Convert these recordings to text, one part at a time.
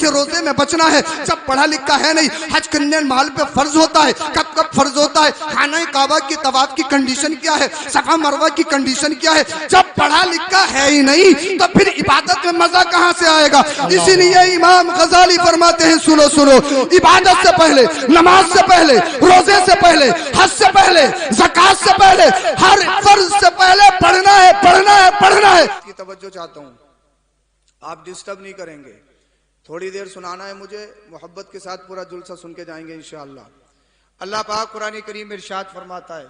کے روزے میں بچنا ہے جب پڑھا لکھا ہے نہیں. حج کرنے مال پہ فرض ہوتا ہے, کب کب فرض ہوتا ہے, خانہ کعبہ کی طواف کی کنڈیشن کیا ہے, صفا مروہ کی کنڈیشن کیا ہے. جب پڑھا لکھا ہے ہی نہیں تو پھر عبادت میں مزہ کہاں سے آئے گا. اسی لیے امام غزالی فرماتے ہیں سنو سنو, عبادت سے پہلے, نماز سے پہلے, روزے سے پہلے, حج سے پہلے, زکات سے پہلے, ہر فرض سے پہلے پڑھنا ہے پڑھنا ہے پڑھنا ہے. کی توجہ چاہتا ہوں, آپ ڈسٹرب نہیں کریں گے, تھوڑی دیر سنانا ہے مجھے, محبت کے ساتھ پورا جلسہ سن کے جائیں گے انشاءاللہ. اللہ پاک قرآن کریم ارشاد فرماتا ہے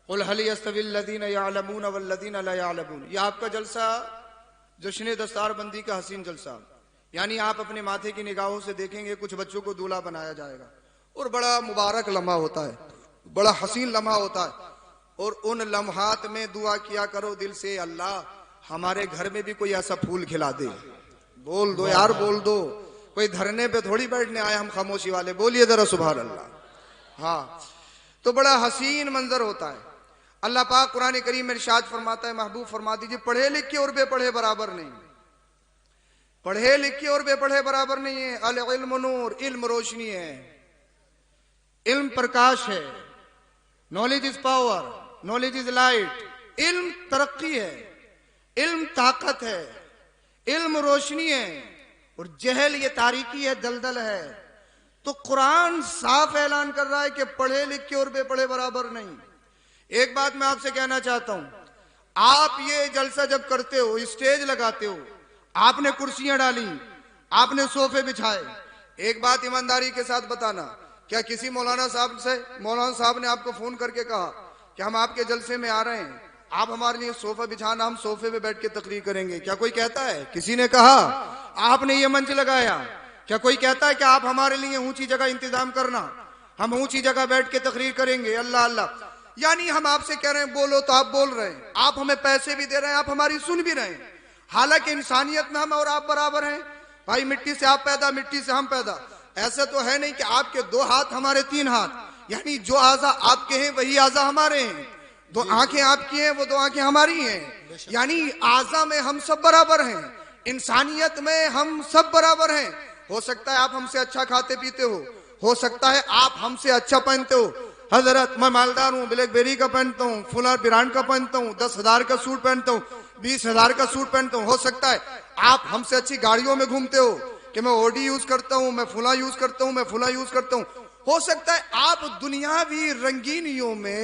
قُلْ هَلْ يَسْتَوِي الَّذِينَ يَعْلَمُونَ وَالَّذِينَ لَا يَعْلَمُونَ. یہ آپ کا جلسہ جشن دستار بندی کا حسین جلسہ, یعنی آپ اپنے ماتھے کی نگاہوں سے دیکھیں گے کچھ بچوں کو دولہا بنایا جائے گا, اور بڑا مبارک لمحہ ہوتا ہے, بڑا حسین لمحہ ہوتا ہے, اور ان لمحات میں دعا کیا کرو دل سے, اللہ ہمارے گھر میں بھی کوئی ایسا پھول کھلا دے. بول دو یار, بول دو, کوئی دھرنے پہ تھوڑی بیٹھنے آئے ہم خاموشی والے, بولیے ذرا سبحان اللہ. ہاں, تو بڑا حسین منظر ہوتا ہے. اللہ پاک قرآن کریم میں ارشاد فرماتا ہے, محبوب فرما دیجئے, پڑھے لکھے اور بے پڑھے برابر نہیں, پڑھے لکھے اور بے پڑھے برابر نہیں ہے. العلم نور, علم روشنی ہے, علم پرکاش ہے. Knowledge is power, knowledge is light. علم ترقی ہے, علم طاقت ہے, علم روشنی ہے, اور جہل یہ تاریکی ہے, دلدل ہے. تو قرآن صاف اعلان کر رہا ہے کہ پڑھے لکھے اور بے پڑھے برابر نہیں. ایک بات میں آپ سے کہنا چاہتا ہوں, آپ یہ جلسہ جب کرتے ہو, اسٹیج لگاتے ہو, آپ نے کرسیاں ڈالی, آپ نے صوفے بچھائے, ایک بات ایمانداری کے ساتھ بتانا, کیا کسی مولانا صاحب نے آپ کو فون کر کے کہا کہ ہم آپ کے جلسے میں آ رہے ہیں, آپ ہمارے لیے صوفہ بچھانا, ہم صوفے پہ بیٹھ کے تقریر کریں گے؟ کیا کوئی کہتا ہے؟ کسی نے کہا آپ نے یہ منچ لگایا, کیا کوئی کہتا ہے کہ آپ ہمارے لیے اونچی جگہ انتظام کرنا, ہم اونچی جگہ بیٹھ کے تقریر کریں گے؟ اللہ اللہ. یعنی ہم آپ سے کہہ رہے ہیں بولو تو آپ بول رہے ہیں, آپ ہمیں پیسے بھی دے رہے ہیں, آپ ہماری سن بھی رہے ہیں. حالانکہ انسانیت میں ہم اور آپ برابر ہیں. بھائی مٹی سے آپ پیدا, مٹی سے ہم پیدا. ایسا تو ہے نہیں کہ آپ کے 2 ہاتھ ہمارے 3 ہاتھ, یعنی جو اعضاء آپ کے ہیں وہی اعضاء ہمارے ہیں. 2 آنکھیں آپ کی ہیں, وہ 2 آنکھیں ہماری ہیں. یعنی اعضاء میں ہم سب برابر ہیں, انسانیت میں ہم سب برابر ہیں. ہو سکتا ہے آپ ہم سے اچھا کھاتے پیتے ہو سکتا ہے آپ ہم سے اچھا پہنتے ہو. حضرت میں مالدار ہوں, بلیک بیری کا پہنتا ہوں, فلاں برانڈ کا پہنتا ہوں, 10,000 کا سوٹ پہنتا ہوں, 20,000 کا سوٹ پہنتا ہوں. ہو سکتا ہے آپ ہم سے اچھی گاڑیوں میں گھومتے ہو کہ میں اوڈی یوز کرتا ہوں, میں فلاں یوز کرتا ہوں, میں فلاں یوز کرتا ہوں. ہو سکتا ہے آپ دنیاوی رنگینیوں میں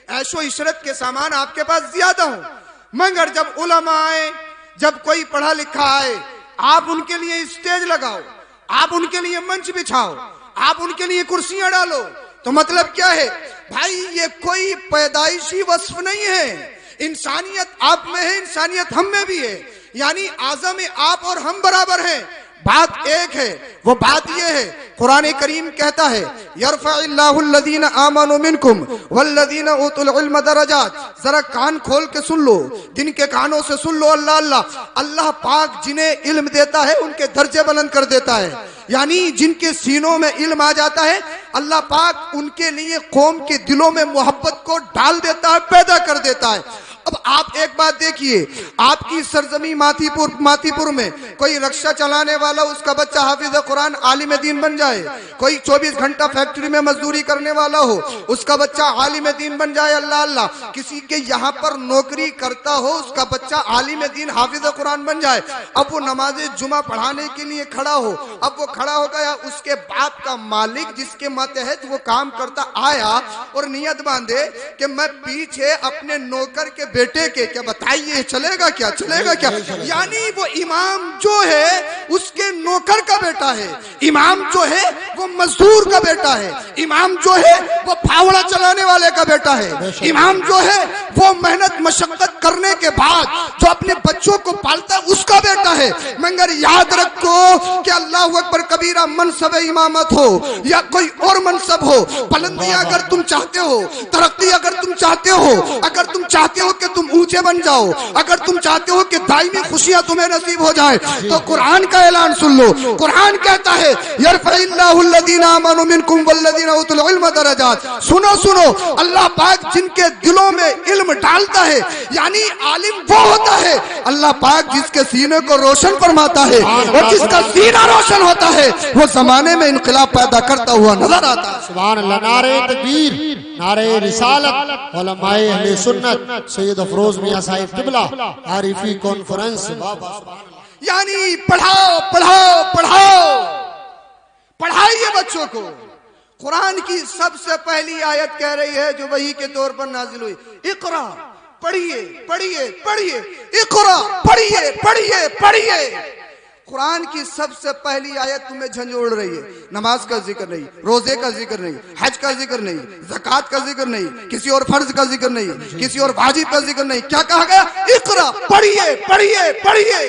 عیش و عشرت کے سامان آپ کے پاس زیادہ ہوں, مگر جب علماء آئے, جب کوئی پڑھا لکھا آئے, آپ ان کے لیے اسٹیج لگاؤ, آپ ان کے لیے منچ بچھاؤ, آپ ان کے لیے کرسیاں ڈالو. تو مطلب کیا ہے بھائی, یہ کوئی پیدائشی وصف نہیں ہے, انسانیت آپ میں ہے, انسانیت ہم میں بھی ہے. یعنی اعضاء میں آپ اور ہم برابر ہیں. بات ایک ہے, وہ بات یہ ہے, قرآن کریم کہتا ہے یرفع اللہ الذین آمنوا منکم والذین اوتوا العلم درجات. ذرا کان کھول کے سن لو, جن کے کانوں سے سن لو, اللہ اللہ, اللہ پاک جنہیں علم دیتا ہے ان کے درجے بلند کر دیتا ہے. یعنی جن کے سینوں میں علم آ جاتا ہے, اللہ پاک ان کے لیے قوم کے دلوں میں محبت کو ڈال دیتا ہے, پیدا کر دیتا ہے. اب آپ ایک بات دیکھیے, آپ کی سرزمین ماتی پور میں کوئی رکشہ چلانے والا, اس کا بچہ حافظ قرآن عالم دین بن جائے. کوئی 24 گھنٹہ فیکٹری میں مزدوری کرنے والا ہو, اس کا بچہ عالم دین بن جائے. اللہ اللہ. کسی کے یہاں پر نوکری کرتا ہو, اس کا بچہ عالم دین حافظ قرآن بن جائے. اب وہ نماز جمعہ پڑھانے کے لیے کھڑا ہو, اب وہ کھڑا ہو گیا, اس کے باپ کا مالک جس کے ماتحت وہ کام کرتا آیا اور نیت باندھے کہ میں پیچھے اپنے نوکر کے بیٹے کے, کیا بتائیے چلے گا کیا, چلے گا کیا؟ یعنی وہ امام جو ہے اس کے نوکر کا بیٹا ہے, امام جو ہے وہ مزدور کا بیٹا ہے, امام جو ہے وہ پھاوڑا چلانے والے کا بیٹا ہے, امام جو ہے وہ محنت مشقت کرنے کے بعد جو اپنے بچوں کو پالتا ہے اس کا بیٹا ہے. مگر یاد رکھو کہ اللہ اکبر کبیرہ منصب امامت ہو یا کوئی اور منصب ہو, بلندی اگر تم چاہتے ہو, ترقی اگر تم چاہتے ہو, اگر تم چاہتے ہو کہ تم اونچے بن جاؤ, اگر تم چاہتے ہو کہ دائمی خوشیاں تمہیں نصیب ہو جائیں, تو قرآن کا اعلان سن لو. قرآن کہتا ہے یرفع اللہ الذین آمنوا منکم والذین اوتوا العلم درجات. سنو سنو, اللہ پاک جن کے دلوں میں علم ڈالتا ہے, یعنی عالم وہ ہوتا ہے اللہ پاک جس کے سینے کو روشن فرماتا ہے, اور جس کا سینہ روشن ہوتا ہے وہ زمانے میں انقلاب پیدا کرتا ہوا نظر آتا ہے. سبحان اللہ. نعرہ تکبیر, نعرہ رسالت. علماء اہل سنت سید افروز میاں صاحب قبلہ عارفی کانفرنس. یعنی پڑھاؤ پڑھاؤ پڑھاؤ, پڑھائیے بچوں کو. قرآن کی سب سے پہلی آیت کہہ رہی ہے جو وحی کے طور پر نازل ہوئی, اقرا, پڑھیے پڑھیے پڑھیے, اقرا, پڑھیے پڑھیے پڑھیے. قرآن کی سب سے پہلی آیت تمہیں جھنجھوڑ رہی ہے. نماز کا ذکر نہیں, روزے کا ذکر نہیں, حج کا ذکر نہیں, زکوٰۃ کا ذکر نہیں, کسی اور فرض کا ذکر نہیں, کسی اور واجب کا ذکر نہیں. کیا کہا گیا؟ اقرا, پڑھیے پڑھیے پڑھیے.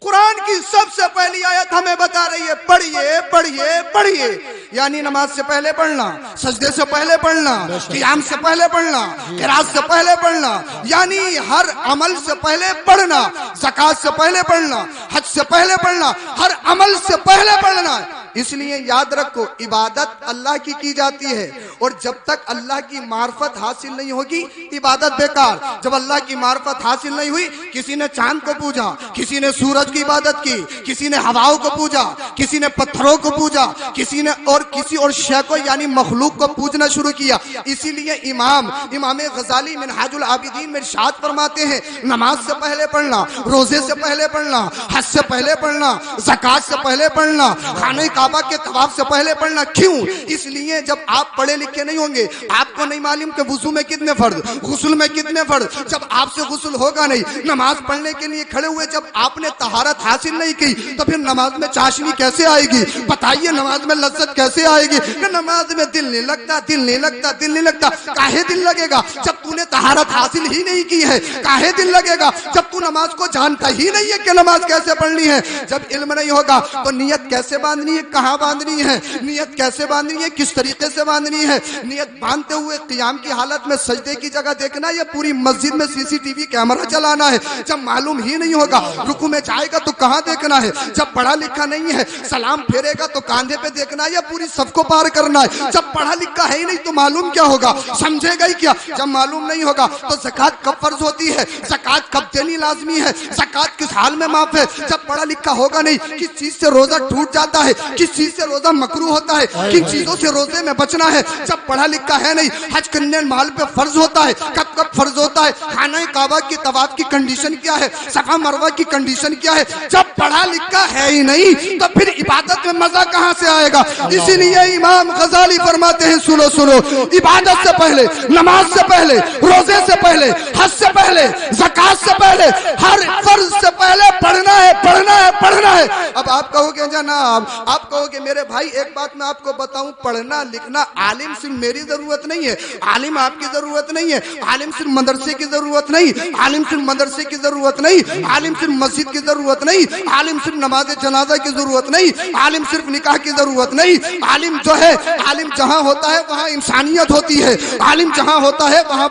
قرآن کی سب سے پہلی آیت ہمیں بتا رہی ہے پڑھیے پڑھیے پڑھیے. یعنی نماز سے پہلے پڑھنا, سجدے سے پہلے پڑھنا, قیام سے پہلے پڑھنا, قرات سے پہلے پڑھنا, یعنی ہر عمل سے پہلے پڑھنا, زکوٰۃ سے پہلے پڑھنا, حج سے پہلے پڑھنا, ہر عمل سے پہلے پڑھنا. اس لیے یاد رکھو, عبادت اللہ کی جاتی ہے, اور جب تک اللہ کی معرفت حاصل نہیں ہوگی عبادت بیکار. جب اللہ کی معرفت حاصل نہیں ہوئی, کسی نے چاند کو پوجا, کسی نے سورج کی عبادت کی, کسی نے ہواؤں کو پوجا, کسی نے پتھروں کو پوجا, کسی نے اور کسی اور شے کو یعنی مخلوق کو پوجنا شروع کیا. اسی لیے امام غزالی منہاج العابدین میں ارشاد فرماتے ہیں نماز سے پہلے پڑھنا, روزے سے پہلے پڑھنا, حج سے پہلے پڑھنا, زکوٰۃ سے پہلے پڑھنا, خانہ کعبہ کے طواف سے پہلے پڑھنا. کیوں؟ اس لیے جب آپ پڑھے لکھے نہیں ہوں گے, آپ کو نہیں معلوم کہ وضو میں کتنے فرض, غسل میں کتنے فرض. جب آپ سے غسل ہوگا نہیں, نماز پڑھنے کے لیے کھڑے ہوئے جب آپ نے طہارت حاصل نہیں کی, تو پھر نماز میں چاشنی کیسے آئے گی؟ بتائیے نماز میں لذت کیسے آئے گی؟ کہ نماز میں دل نہیں لگتا, دل نہیں لگتا, دل نہیں لگتا. کاہے دل لگے گا جب تو نے طہارت حاصل ہی نہیں کی ہے؟ کاہے دل لگے گا جب تو نماز کو جانتا ہی نہیں ہے کہ نماز کیسے پڑھنی ہے؟ جب علم نہیں ہوگا تو نیت کیسے باندھنی ہے, کہاں باندھنی ہے, نیت کیسے باندھنی ہے, کس طریقے سے باندھنی ہے؟ نیت باندھتے ہوئے قیام کی حالت میں سجدے کی جگہ دیکھنا یا پوری مسجد میں CCTV کیمرہ چلانا ہے؟ جب معلوم ہی نہیں ہوگا, رکوع میں جائے گا تو کہاں دیکھنا ہے؟ جب پڑھا لکھا نہیں ہے, سلام پھیرے گا تو کاندھے پہ دیکھنا ہے یا پوری صف کو پار کرنا ہے؟ جب پڑھا لکھا ہے ہی نہیں تو معلوم کیا ہوگا, سمجھے گا ہی کیا؟ جب معلوم نہیں ہوگا تو زکوٰۃ کب فرض ہوتی ہے, زکوٰۃ کب دینی لازمی ہے, زکوٰۃ کس حال میں معاف ہے؟ جب پڑھا لکھا ہوگا نہیں, کس چیز سے روزہ ٹوٹ جاتا ہے, کس چیز سے روزہ مکروہ ہوتا ہے, کن چیزوں سے روزے میں بچنا ہے. جب پڑھا لکھا ہے نہیں, حج کرنے مال پہ فرض ہوتا ہے, کب کب فرض ہوتا ہے, خانہ کعبہ کی طواف کی کنڈیشن کیا ہے, صفا مروہ کی کنڈیشن کیا ہے. جب پڑھا لکھا ہے ہی نہیں تو پھر عبادت میں مزہ کہاں سے آئے گا؟ اسی لیے امام غزالی فرماتے ہیں سنو سنو, عبادت سے پہلے, نماز سے پہلے, روزے سے پہلے, حج سے پہلے, زکوٰۃ سے پہلے, ہر فرض سے پہلے پڑھنا ہے, پڑھنا ہے, پڑھنا ہے. اب آپ کہو گے جناب, آپ کہو گے میرے بھائی ایک بات میں آپ کو بتاؤں, پڑھنا لکھنا عالم صرف میری ضرورت نہیں ہے, عالم آپ کی ضرورت نہیں ہے, عالم صرف مدرسے کی ضرورت نہیں, عالم صرف مدرسے کی ضرورت نہیں, عالم صرف مسجد کی ضرورت نہیں, عالم صرف نماز جنازہ کی ضرورت نہیں, عالم صرف نکاح کی ضرورت نہیں. عالم جو ہے, عالم جہاں ہوتا ہے وہاں انسانیت ہوتی ہے, عالم جہاں ہوتا ہے وہاں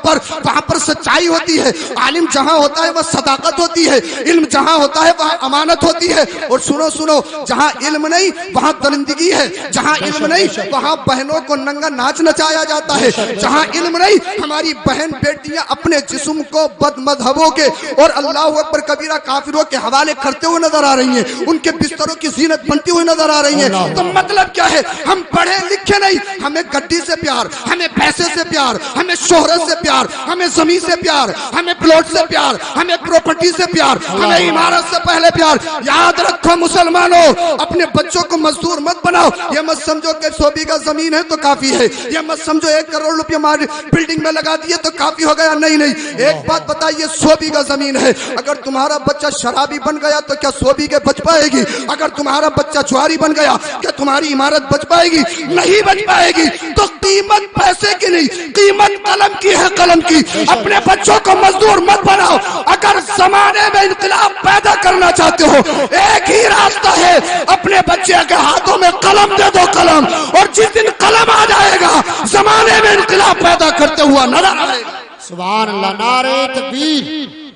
پر سچائی ہوتی ہے, عالم جہاں ہوتا ہے وہاں صداقت ہوتی ہے, علم جہاں ہوتا ہے وہاں امانت ہوتی ہے. اور سنو سنو, جہاں علم نہیں وہاں درندگی ہے, جہاں علم نہیں وہاں بہنوں کو ننگا ناچ نچایا جاتا ہے, جہاں علم نہیں ہماری بہن بیٹیاں اپنے جسم کو بد مذہبوں کے اور اللہ اکبر کبیرہ کافروں کے حوالے کرتے ہوئے نظر آ رہی ہیں, ان کے بستروں کی زینت بنتی ہوئی نظر آ رہی ہیں. تو مطلب کیا ہے؟ ہم پڑھے لکھے نہیں, ہمیں گڈی سے پیار, ہمیں پیسے سے پیار, ہمیں شہرت سے پیار, ہمیں زمین سے پیار, ہمیں پلاٹ سے پیار, ہمیں پراپرٹی سے پیار, ہمیں عمارت سے پہلے پیار. یاد رکھو مسلمانوں, اپنے بچوں کو مزدور مت بناؤ. یہ مت سمجھو کہ 100 بیگھہ زمین ہے تو کافی ہے, یہ مت سمجھو 1 کروڑ روپے ہماری بلڈنگ میں لگا دیے تو کافی ہو گیا. نہیں نہیں, ایک بات بتائیے, 100 بیگھہ زمین ہے, اگر تمہارا بچہ شرابی بن گیا تو کیا 100 بیگھے بچ پائے گی؟ اگر تمہارا بچہ جواری بن گیا کیا تمہاری عمارت بچ پائے گی؟ نہیں بچ پائے گی. تو قیمت پیسے کی نہیں, قیمت قلم کی ہے, قلم کی. اپنے بچوں کو مزدور مت بناؤ. اگر زمانے میں انقلاب پیدا کرنا چاہتے ہو, ایک ہی راستہ ہے, اپنے بچے کے ہاتھوں میں قلم دے دو, قلم. اور جس دن قلم آ جائے گا زمانے میں انقلاب پیدا کرتے ہوا نظر آئے گا. سبحان اللہ. نعرہ تکبیر،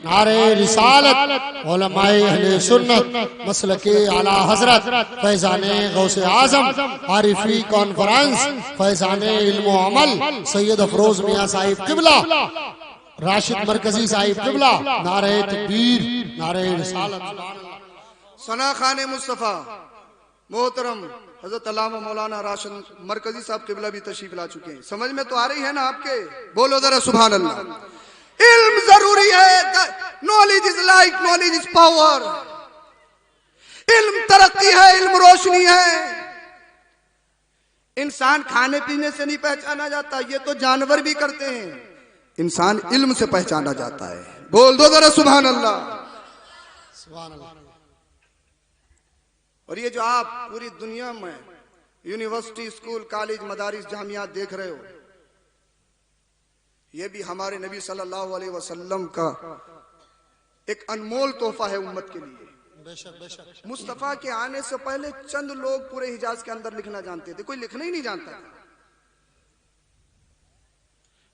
نعرہ رسالت. علماء اہل سنت مسلک اعلی حضرت فیضان غوث اعظم عارفی کانفرنس فیضان علم و عمل سید افروز میاں صاحب قبلہ، راشد مرکزی صاحب قبلہ. نعرہ تکبیر، نعرہ رسالت. ثنا خان مصطفیٰ محترم حضرت علامہ مولانا راشد مرکزی صاحب قبلہ بھی تشریف لا چکے ہیں. سمجھ میں تو آ رہی ہے نا آپ کے؟ بولو ذرا سبحان اللہ. علم ضروری ہے. Knowledge is light, knowledge is power. علم ترقی ہے، علم روشنی ہے. انسان کھانے پینے سے نہیں پہچانا جاتا، یہ تو جانور بھی کرتے ہیں. انسان علم سے پہچانا جاتا ہے. بول دو ذرا سبحان اللہ. سبحان اللہ. اور یہ جو آپ پوری دنیا میں یونیورسٹی، اسکول، کالج، مدارس، جامعات دیکھ رہے ہو، یہ بھی ہمارے نبی صلی اللہ علیہ وسلم کا ایک انمول تحفہ ہے امت کے لیے. بے شک بے شک. مصطفیٰ کے آنے سے پہلے چند لوگ پورے حجاز کے اندر لکھنا جانتے تھے، کوئی لکھنا ہی نہیں جانتا تھا.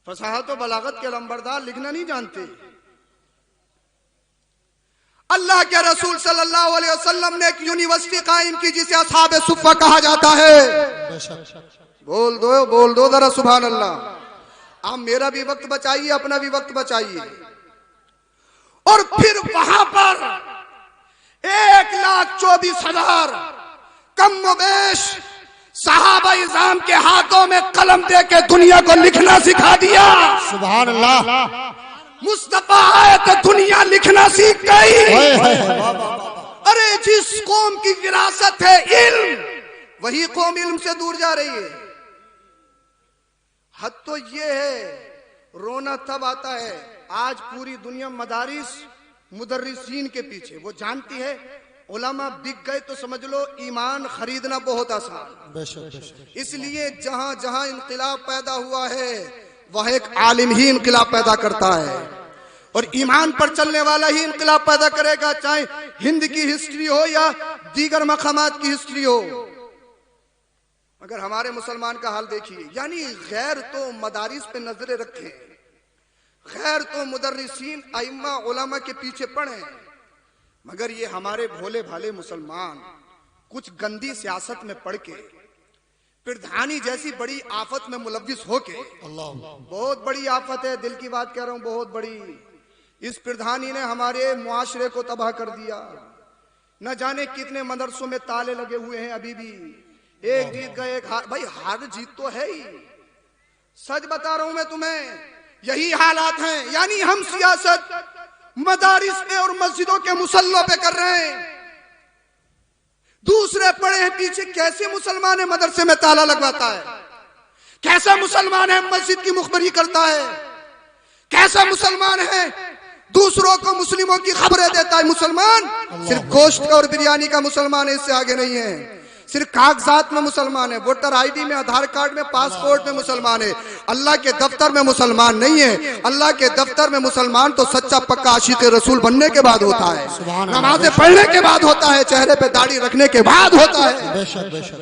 فصاحت و بلاغت کے لمبردار لکھنا نہیں جانتے. اللہ کے رسول صلی اللہ علیہ وسلم نے ایک یونیورسٹی قائم کی جسے اصحاب صفہ کہا جاتا ہے. بے شک. بول دو ذرا سبحان اللہ. آپ میرا بھی وقت بچائیے، اپنا بھی وقت بچائیے. اور پھر وہاں پر 1,24,000 کم و بیش صحابہ اعظام کے ہاتھوں میں قلم دے کے دنیا کو لکھنا سکھا دیا. سبحان اللہ. مصطفیٰ آئے تو دنیا لکھنا سیکھ گئی. ارے جس قوم کی وراثت ہے علم، وہی قوم علم سے دور جا رہی ہے. حد تو یہ ہے، رونا تب آتا ہے آج پوری دنیا مدارس مدرسین کے پیچھے. وہ جانتی ہے علماء بک گئے تو سمجھ لو ایمان خریدنا بہت آسان. بے شک بے شک. اس لیے جہاں جہاں انقلاب پیدا ہوا ہے وہاں ایک عالم ہی انقلاب پیدا کرتا ہے، اور ایمان پر چلنے والا ہی انقلاب پیدا کرے گا، چاہے ہند کی ہسٹری ہو یا دیگر مقامات کی ہسٹری ہو. مگر ہمارے مسلمان کا حال دیکھیے. یعنی غیر تو مدارس پہ نظریں رکھیں، غیر تو مدرسین ائمہ علماء کے پیچھے پڑھیں، مگر یہ ہمارے بھولے بھالے مسلمان کچھ گندی سیاست میں پڑھ کے، پردھانی جیسی بڑی آفت میں ملوث ہو کے. بہت بڑی آفت ہے، دل کی بات کہہ رہا ہوں، بہت بڑی. اس پردھانی نے ہمارے معاشرے کو تباہ کر دیا. نہ جانے کتنے مدرسوں میں تالے لگے ہوئے ہیں ابھی بھی. ایک جیت گئے، ایک ہار. بھائی ہار جیت تو ہے ہی. سچ بتا رہا ہوں میں تمہیں، یہی حالات ہیں. یعنی ہم سیاست مدارس میں اور مسجدوں کے مصلوں پہ کر رہے ہیں، دوسرے پڑے ہیں پیچھے. کیسے مسلمان ہے مدرسے میں تالا لگواتا ہے؟ کیسا مسلمان ہے مسجد کی مخبری کرتا ہے؟ کیسا مسلمان ہے دوسروں کو مسلموں کی خبریں دیتا ہے؟ مسلمان صرف گوشت کا اور بریانی کا مسلمان ہے، اس سے آگے نہیں ہے. صرف کاغذات میں مسلمان ہے، ووٹر آئی ڈی میں، آدھار کارڈ میں، پاسپورٹ میں مسلمان ہے. اللہ کے دفتر میں مسلمان نہیں ہے. اللہ کے دفتر میں مسلمان تو سچا پکا عاشق رسول بننے کے بعد ہوتا ہے، نمازیں پڑھنے کے بعد ہوتا ہے، چہرے پہ داڑھی رکھنے کے بعد ہوتا ہے. بے شک بے شک.